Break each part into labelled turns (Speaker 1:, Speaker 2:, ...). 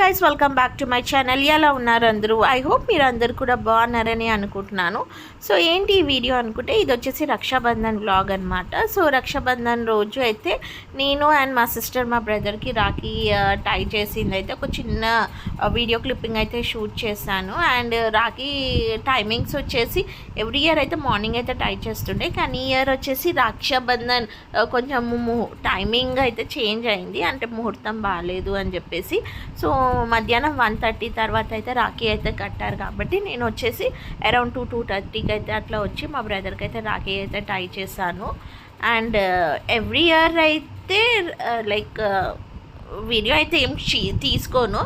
Speaker 1: Guys, welcome back to my channel. ఎలా ఉన్నారు అందరూ? ఐ హోప్ మీరు అందరు కూడా బాగున్నారని అనుకుంటున్నాను. సో ఏంటి ఈ వీడియో అనుకుంటే, ఇది వచ్చేసి రక్షాబంధన్ వ్లాగ్ అనమాట. సో రక్షాబంధన్ రోజు అయితే నేను అండ్ మా సిస్టర్ మా బ్రదర్కి రాఖీ టై చేసింది అయితే ఒక చిన్న వీడియో క్లిప్పింగ్ అయితే షూట్ చేశాను. అండ్ రాఖీ టైమింగ్స్ వచ్చేసి ఎవ్రీ ఇయర్ అయితే మార్నింగ్ అయితే టై చేస్తుండే, కానీ ఇయర్ వచ్చేసి రక్షాబంధన్ కొంచెం టైమింగ్ అయితే చేంజ్ అయింది, అంటే ముహూర్తం బాగాలేదు అని చెప్పేసి. సో మధ్యాహ్నం 1:30 తర్వాత అయితే రాఖీ అయితే కట్టారు కాబట్టి నేను వచ్చేసి అరౌండ్ 2:30కి అయితే అట్లా వచ్చి మా బ్రదర్కి అయితే రాఖీ అయితే టై చేశాను. అండ్ ఎవ్రీ ఇయర్ అయితే లైక్ వీడియో అయితే ఏం తీసుకోను,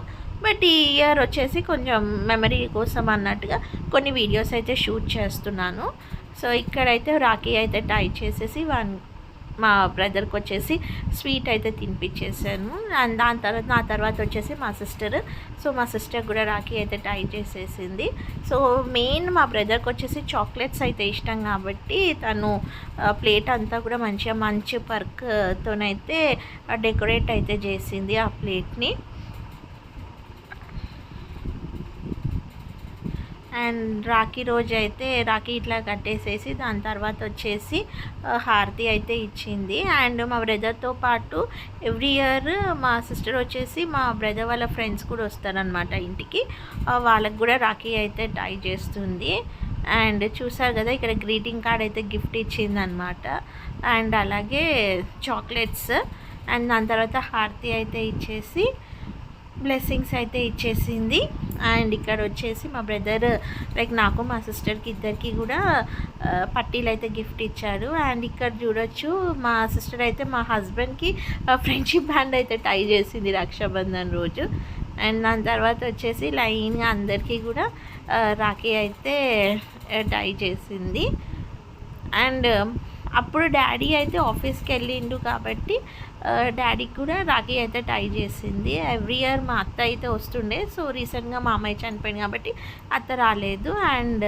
Speaker 1: బట్ ఈ ఇయర్ వచ్చేసి కొంచెం మెమరీ కోసం అన్నట్టుగా కొన్ని వీడియోస్ అయితే షూట్ చేస్తున్నాను. సో ఇక్కడైతే రాఖీ అయితే టై చేసేసి మా బ్రదర్కి వచ్చేసి స్వీట్ అయితే తినిపించేసాను. అండ్ నా తర్వాత వచ్చేసి మా సిస్టర్, సో మా సిస్టర్ కూడా రాఖీ అయితే టై చేసేసింది. సో మెయిన్ మా బ్రదర్కి వచ్చేసి చాక్లెట్స్ అయితే ఇష్టం కాబట్టి తను ప్లేట్ అంతా కూడా మంచి పర్క్తోనైతే డెకరేట్ అయితే చేసింది ఆ ప్లేట్ని. అండ్ రాఖీ రోజు అయితే రాఖీ ఇట్లా కట్టేసేసి దాని తర్వాత వచ్చేసి హారతి అయితే ఇచ్చింది. అండ్ మా బ్రదర్తో పాటు ఎవ్రీ ఇయర్ మా సిస్టర్ వచ్చేసి మా బ్రదర్ వాళ్ళ ఫ్రెండ్స్ కూడా వస్తారనమాట ఇంటికి, వాళ్ళకి కూడా రాఖీ అయితే టై చేస్తుంది. అండ్ చూసారు కదా, ఇక్కడ గ్రీటింగ్ కార్డ్ అయితే గిఫ్ట్ ఇచ్చిందనమాట. అండ్ అలాగే చాక్లెట్స్. అండ్ దాని తర్వాత హారతి అయితే ఇచ్చేసి బ్లెస్సింగ్స్ అయితే ఇచ్చేసింది. అండ్ ఇక్కడ వచ్చేసి మా బ్రదర్ లైక్ నాకు మా సిస్టర్కి ఇద్దరికి కూడా పట్టీలు అయితే గిఫ్ట్ ఇచ్చారు. అండ్ ఇక్కడ చూడొచ్చు మా సిస్టర్ అయితే మా హస్బెండ్కి ఫ్రెండ్షిప్ బ్యాండ్ అయితే టై చేసింది రక్షాబంధన్ రోజు. అండ్ దాని తర్వాత వచ్చేసి లైన్గా అందరికీ కూడా రాఖీ అయితే టై చేసింది. అండ్ అప్పుడు డాడీ అయితే ఆఫీస్కి వెళ్ళిండు కాబట్టి డాడీకి కూడా రాఖీ అయితే టై చేసింది. ఎవ్రీ ఇయర్ మా అత్త అయితే వస్తుండే, సో రీసెంట్గా మా అమ్మాయి చనిపోయింది కాబట్టి అత్త రాలేదు. అండ్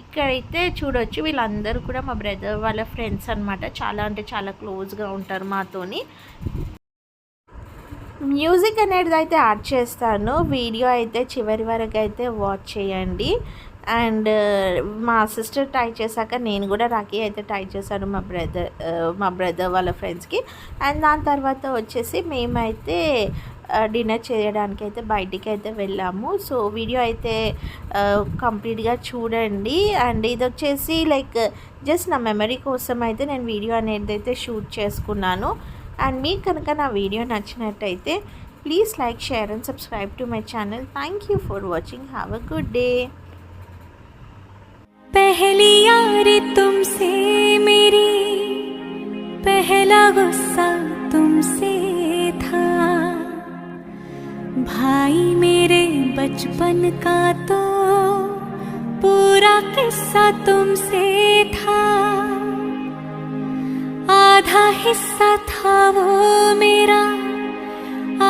Speaker 1: ఇక్కడైతే చూడొచ్చు వీళ్ళందరూ కూడా మా బ్రదర్ వాళ్ళ ఫ్రెండ్స్ అనమాట, చాలా అంటే చాలా క్లోజ్గా ఉంటారు మాతోని. మ్యూజిక్ అనేది అయితే యాడ్ చేస్తాను, వీడియో అయితే చివరి వరకు అయితే వాచ్ చేయండి. అండ్ మా సిస్టర్ టై చేశాక నేను కూడా రాఖీ అయితే టై చేశాను మా బ్రదర్ వాళ్ళ ఫ్రెండ్స్కి. అండ్ దాని తర్వాత వచ్చేసి మేమైతే డిన్నర్ చేయడానికి అయితే బయటికి అయితే వెళ్ళాము. సో వీడియో అయితే కంప్లీట్గా చూడండి. అండ్ ఇది వచ్చేసి లైక్ జస్ట్ నా మెమరీ కోసం అయితే నేను వీడియో అనేది అయితే షూట్ చేసుకున్నాను. అండ్ మీకు కనుక నా వీడియో నచ్చినట్టయితే please like, share and subscribe to my channel. Thank you for watching. Have a good day.
Speaker 2: पहली यारी तुमसे मेरी, पहला गुस्सा तुमसे था, भाई मेरे बचपन का तो पूरा किस्सा तुमसे था, आधा हिस्सा था वो मेरा,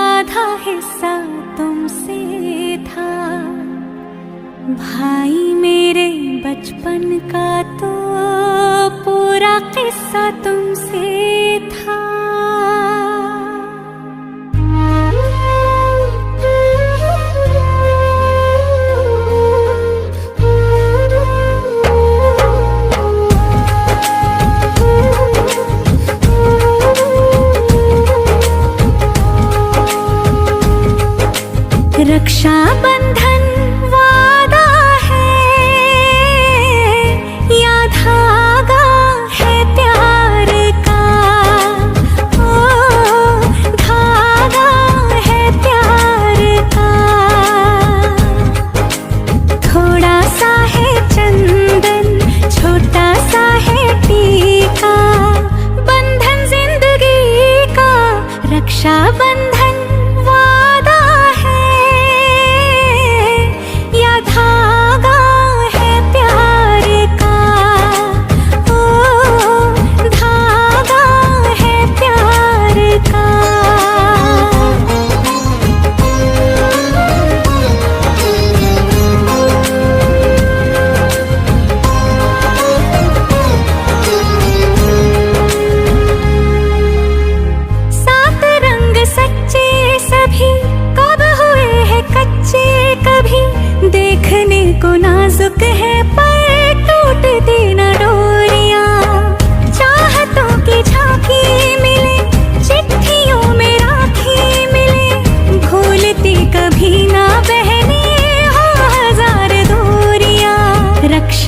Speaker 2: आधा हिस्सा तुमसे था, भाई मेरे बचपन का तो पूरा किस्सा तुमसे था। रक्षा बंधन वादा है या धागा है प्यार का, ओ धागा है प्यार का, थोड़ा सा है चंदन, छोटा सा है टीका, बंधन जिंदगी का रक्षा बंधन वादा है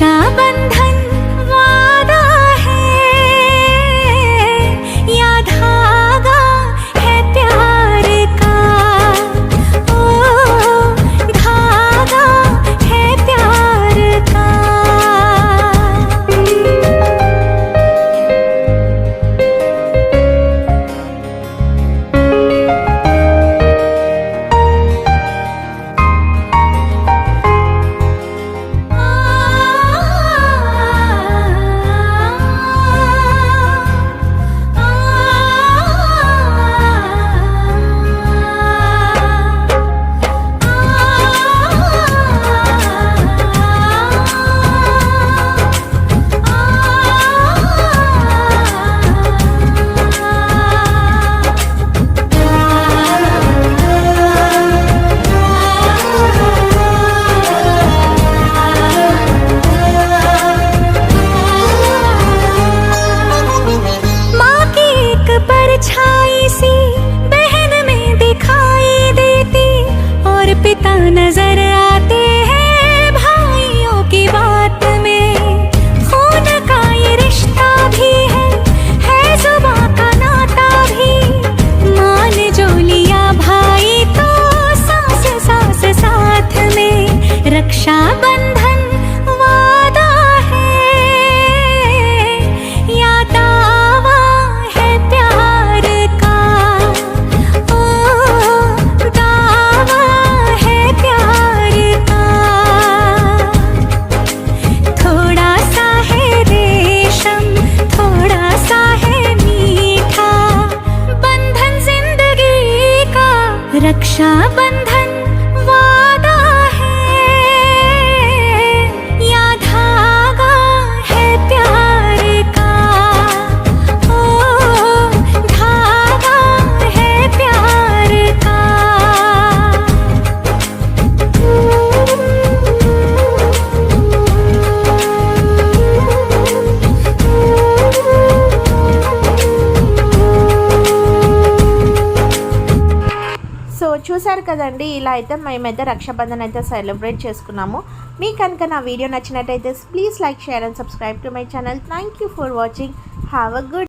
Speaker 2: रक्षाबंधन वादा है या धागा है प्यार का, ओ धागा है प्यार का। माँ की एक परछाई सी बहन में दिखाई देती, और पिता नजर आते हैं भाइयों की बात में। खून का ये रिश्ता भी है जुबां का नाता भी। माँ ने जो लिया भाई तो सास सास साथ में। रक्षाबंधन वादा है या दावा है प्यार का, ओ दावा है प्यार का। थोड़ा सा है रेशम, थोड़ा सा है मीठा, बंधन जिंदगी का। रक्षाबंधन वादा है या धागा है प्यार का, ओ धागा है प्यार का।
Speaker 1: సో చూసారు కదండి, ఇలా అయితే మేమైతే రక్షాబంధన్ అయితే సెలబ్రేట్ చేసుకున్నాము. మీకు కనుక నా వీడియో నచ్చినట్టయితే please like, share and subscribe to my channel. Thank you for watching. Have a good